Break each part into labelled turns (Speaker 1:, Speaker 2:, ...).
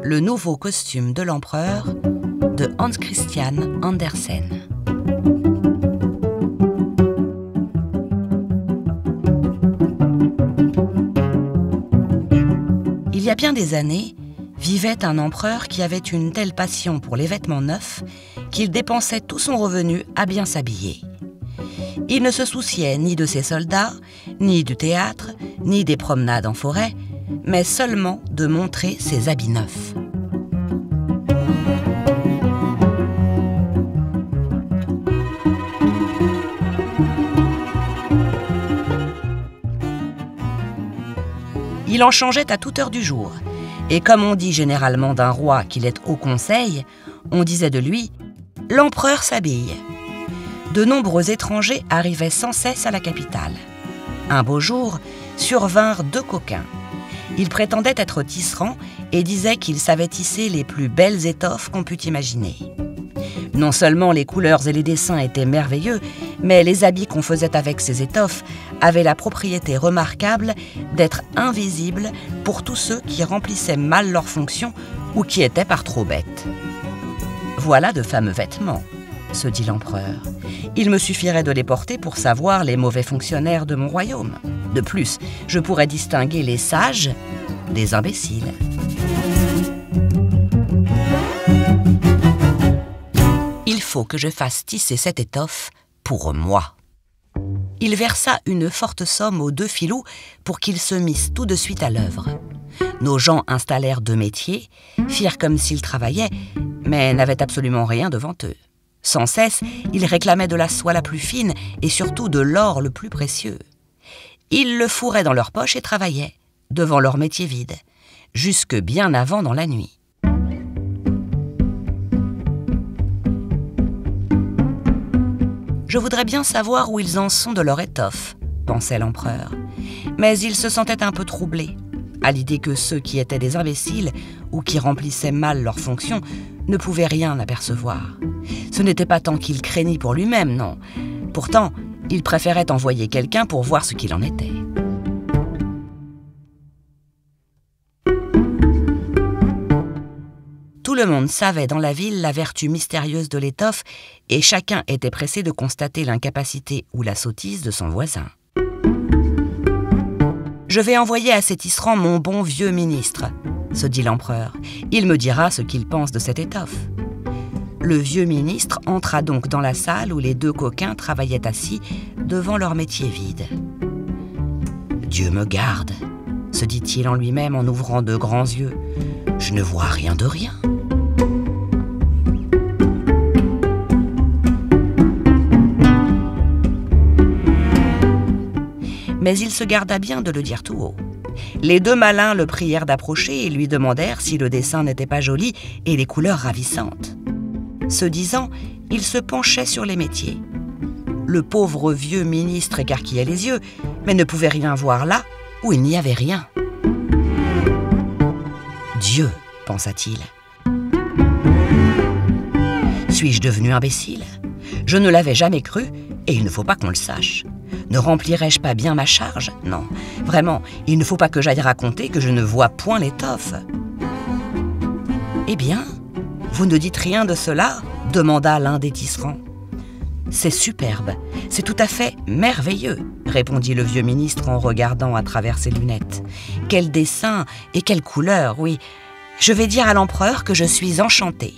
Speaker 1: Le nouveau costume de l'empereur de Hans Christian Andersen. Il y a bien des années, vivait un empereur qui avait une telle passion pour les vêtements neufs qu'il dépensait tout son revenu à bien s'habiller. Il ne se souciait ni de ses soldats, ni du théâtre, ni des promenades en forêt, mais seulement de montrer ses habits neufs. Il en changeait à toute heure du jour. Et comme on dit généralement d'un roi qu'il est au conseil, on disait de lui « l'empereur s'habille ». De nombreux étrangers arrivaient sans cesse à la capitale. Un beau jour, survinrent 2 coquins. Ils prétendaient être tisserands et disaient qu'ils savaient tisser les plus belles étoffes qu'on pût imaginer. Non seulement les couleurs et les dessins étaient merveilleux, mais les habits qu'on faisait avec ces étoffes avaient la propriété remarquable d'être invisibles pour tous ceux qui remplissaient mal leurs fonctions ou qui étaient par trop bêtes. « Voilà de fameux vêtements », se dit l'empereur. « Il me suffirait de les porter pour savoir les mauvais fonctionnaires de mon royaume. De plus, je pourrais distinguer les sages des imbéciles. » Il faut que je fasse tisser cette étoffe pour moi. Il versa une forte somme aux 2 filous pour qu'ils se missent tout de suite à l'œuvre. Nos gens installèrent 2 métiers, firent comme s'ils travaillaient, mais n'avaient absolument rien devant eux. Sans cesse, ils réclamaient de la soie la plus fine et surtout de l'or le plus précieux. Ils le fourraient dans leurs poches et travaillaient, devant leur métier vide, jusque bien avant dans la nuit. « Je voudrais bien savoir où ils en sont de leur étoffe, » pensait l'empereur. Mais il se sentait un peu troublé à l'idée que ceux qui étaient des imbéciles ou qui remplissaient mal leurs fonctions ne pouvaient rien apercevoir. Ce n'était pas tant qu'il craignit pour lui-même, non. Pourtant, il préférait envoyer quelqu'un pour voir ce qu'il en était. Tout le monde savait dans la ville la vertu mystérieuse de l'étoffe et chacun était pressé de constater l'incapacité ou la sottise de son voisin. « Je vais envoyer à ces tisserands mon bon vieux ministre, » se dit l'empereur. « Il me dira ce qu'il pense de cette étoffe. » Le vieux ministre entra donc dans la salle où les 2 coquins travaillaient assis devant leur métier vide. « Dieu me garde, » se dit-il en lui-même en ouvrant de grands yeux. « Je ne vois rien de rien. » Mais il se garda bien de le dire tout haut. Les 2 malins le prièrent d'approcher et lui demandèrent si le dessin n'était pas joli et les couleurs ravissantes. Ce disant, il se penchait sur les métiers. Le pauvre vieux ministre écarquillait les yeux, mais ne pouvait rien voir là où il n'y avait rien. « Dieu !» pensa-t-il. « Suis-je devenu imbécile ? Je ne l'avais jamais cru et il ne faut pas qu'on le sache. Ne remplirai-je pas bien ma charge ? Non, vraiment, il ne faut pas que j'aille raconter que je ne vois point l'étoffe. »« Eh bien, vous ne dites rien de cela ?» demanda l'un des tisserands. « C'est superbe, c'est tout à fait merveilleux !» répondit le vieux ministre en regardant à travers ses lunettes. « Quel dessin et quelle couleur, oui. Je vais dire à l'empereur que je suis enchanté. »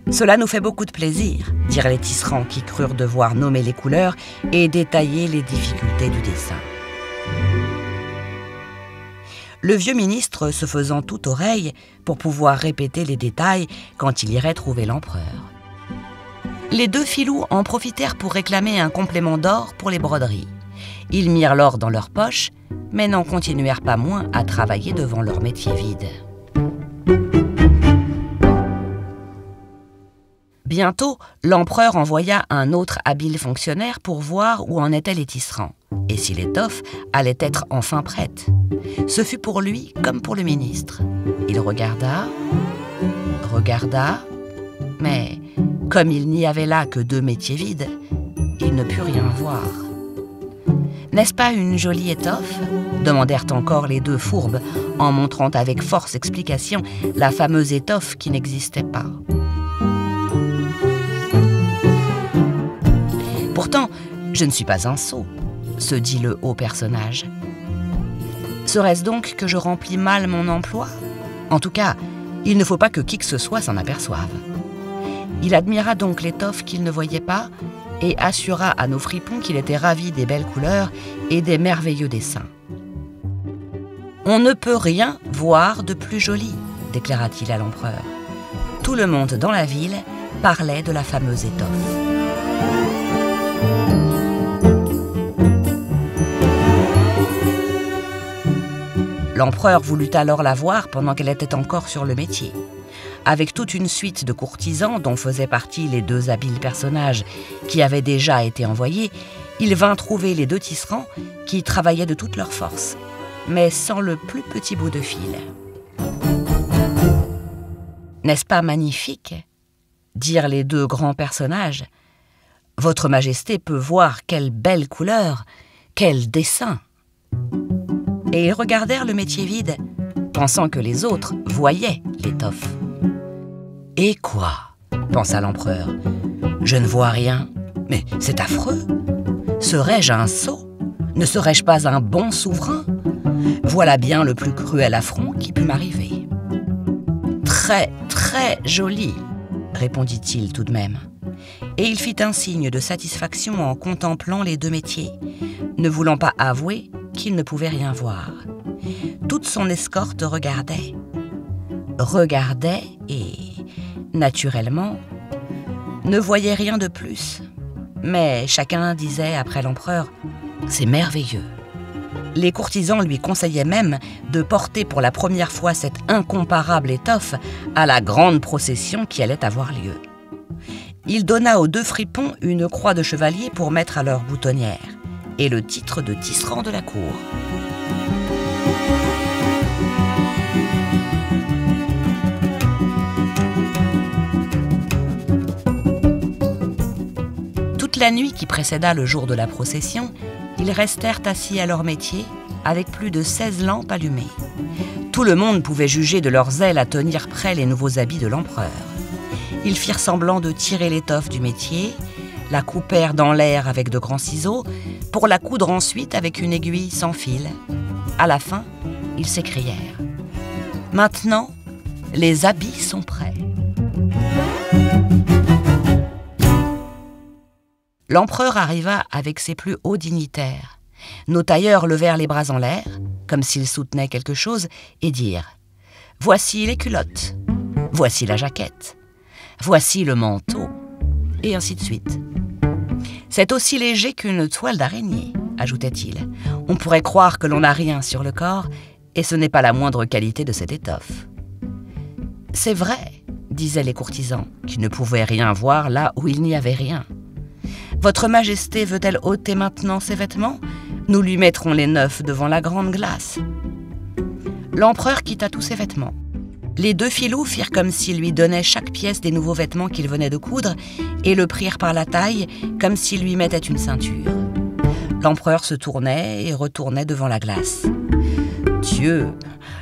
Speaker 1: « Cela nous fait beaucoup de plaisir, » dirent les tisserands qui crurent devoir nommer les couleurs et détailler les difficultés du dessin. Le vieux ministre se faisant tout oreille pour pouvoir répéter les détails quand il irait trouver l'empereur. Les 2 filous en profitèrent pour réclamer un complément d'or pour les broderies. Ils mirent l'or dans leurs poches, mais n'en continuèrent pas moins à travailler devant leur métier vide. Bientôt, l'empereur envoya un autre habile fonctionnaire pour voir où en étaient les tisserands et si l'étoffe allait être enfin prête. Ce fut pour lui comme pour le ministre. Il regarda, mais comme il n'y avait là que 2 métiers vides, il ne put rien voir. N'est-ce pas une jolie étoffe ? Demandèrent encore les deux fourbes, en montrant avec force explication la fameuse étoffe qui n'existait pas. Pourtant, je ne suis pas un sot, se dit le haut personnage. Serait-ce donc que je remplis mal mon emploi ? En tout cas, il ne faut pas que qui que ce soit s'en aperçoive. Il admira donc l'étoffe qu'il ne voyait pas et assura à nos fripons qu'il était ravi des belles couleurs et des merveilleux dessins. « On ne peut rien voir de plus joli », déclara-t-il à l'empereur. Tout le monde dans la ville parlait de la fameuse étoffe. L'empereur voulut alors la voir pendant qu'elle était encore sur le métier. Avec toute une suite de courtisans dont faisaient partie les deux habiles personnages qui avaient déjà été envoyés, il vint trouver les deux tisserands qui travaillaient de toute leur force, mais sans le plus petit bout de fil. « N'est-ce pas magnifique ?» dirent les deux grands personnages. « Votre Majesté peut voir quelle belle couleur, quel dessin !» Et ils regardèrent le métier vide, pensant que les autres voyaient l'étoffe. « Et quoi ?» pensa l'empereur. « Je ne vois rien, mais c'est affreux. Serais-je un sot? Ne serais-je pas un bon souverain? Voilà bien le plus cruel affront qui put m'arriver. »« Très, très joli, » répondit-il tout de même. Et il fit un signe de satisfaction en contemplant les deux métiers, ne voulant pas avouer qu'il ne pouvait rien voir. Toute son escorte regardait et, naturellement, ne voyait rien de plus. Mais chacun disait après l'empereur « C'est merveilleux ». Les courtisans lui conseillaient même de porter pour la première fois cette incomparable étoffe à la grande procession qui allait avoir lieu. Il donna aux deux fripons une croix de chevalier pour mettre à leur boutonnière et le titre de tisserand de la cour. Toute la nuit qui précéda le jour de la procession, ils restèrent assis à leur métier avec plus de 16 lampes allumées. Tout le monde pouvait juger de leur zèle à tenir prêts les nouveaux habits de l'empereur. Ils firent semblant de tirer l'étoffe du métier, la coupèrent dans l'air avec de grands ciseaux, pour la coudre ensuite avec une aiguille sans fil. À la fin, ils s'écrièrent « Maintenant, les habits sont prêts !» L'empereur arriva avec ses plus hauts dignitaires. Nos tailleurs levèrent les bras en l'air, comme s'ils soutenaient quelque chose, et dirent « Voici les culottes, voici la jaquette, voici le manteau, et ainsi de suite. C'est aussi léger qu'une toile d'araignée, ajoutait-il. On pourrait croire que l'on n'a rien sur le corps, et ce n'est pas la moindre qualité de cette étoffe. C'est vrai, disaient les courtisans, qui ne pouvaient rien voir là où il n'y avait rien. Votre Majesté veut-elle ôter maintenant ses vêtements? Nous lui mettrons les neufs devant la grande glace. L'empereur quitta tous ses vêtements. Les deux filous firent comme s'ils lui donnaient chaque pièce des nouveaux vêtements qu'il venait de coudre et le prirent par la taille comme s'ils lui mettaient une ceinture. L'empereur se tournait et retournait devant la glace. « Dieu,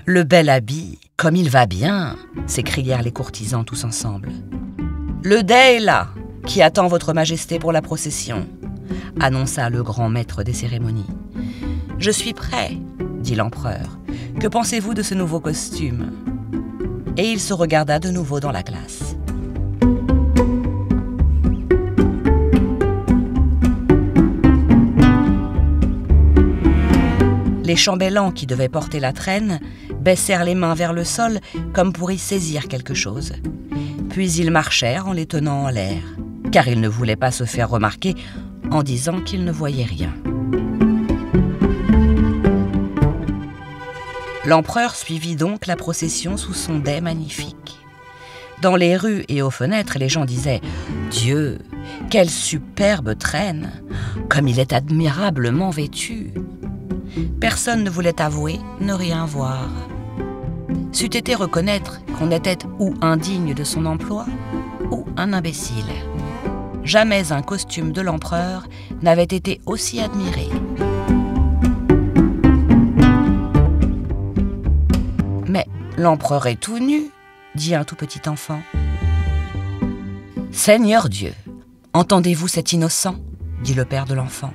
Speaker 1: le bel habit, comme il va bien !» s'écrièrent les courtisans tous ensemble. « Le dais est là, qui attend votre Majesté pour la procession !» annonça le grand maître des cérémonies. « Je suis prêt, » dit l'empereur. « Que pensez-vous de ce nouveau costume ?» Et il se regarda de nouveau dans la glace. Les chambellans qui devaient porter la traîne baissèrent les mains vers le sol comme pour y saisir quelque chose. Puis ils marchèrent en les tenant en l'air, car ils ne voulaient pas se faire remarquer en disant qu'ils ne voyaient rien. L'empereur suivit donc la procession sous son dais magnifique. Dans les rues et aux fenêtres, les gens disaient « Dieu, quelle superbe traîne! Comme il est admirablement vêtu !» Personne ne voulait avouer ne rien voir. C'eût été reconnaître qu'on était ou indigne de son emploi ou un imbécile. Jamais un costume de l'empereur n'avait été aussi admiré. L'empereur est tout nu, dit un tout petit enfant. Seigneur Dieu, entendez-vous cet innocent, dit le père de l'enfant.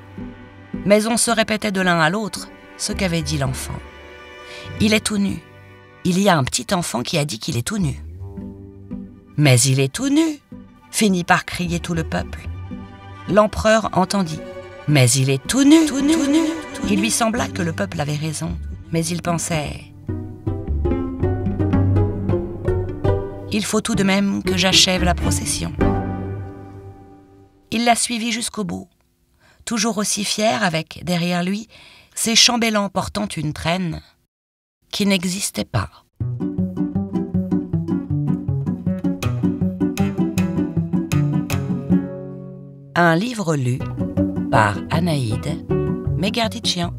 Speaker 1: Mais on se répétait de l'un à l'autre ce qu'avait dit l'enfant. Il est tout nu. Il y a un petit enfant qui a dit qu'il est tout nu. Mais il est tout nu, finit par crier tout le peuple. L'empereur entendit. Mais il est tout nu, tout nu, tout nu. Il lui sembla que le peuple avait raison, mais il pensait: il faut tout de même que j'achève la procession. Il la suivit jusqu'au bout, toujours aussi fier avec, derrière lui, ses chambellans portant une traîne qui n'existait pas. Un livre lu par Anaïde Megarditchian.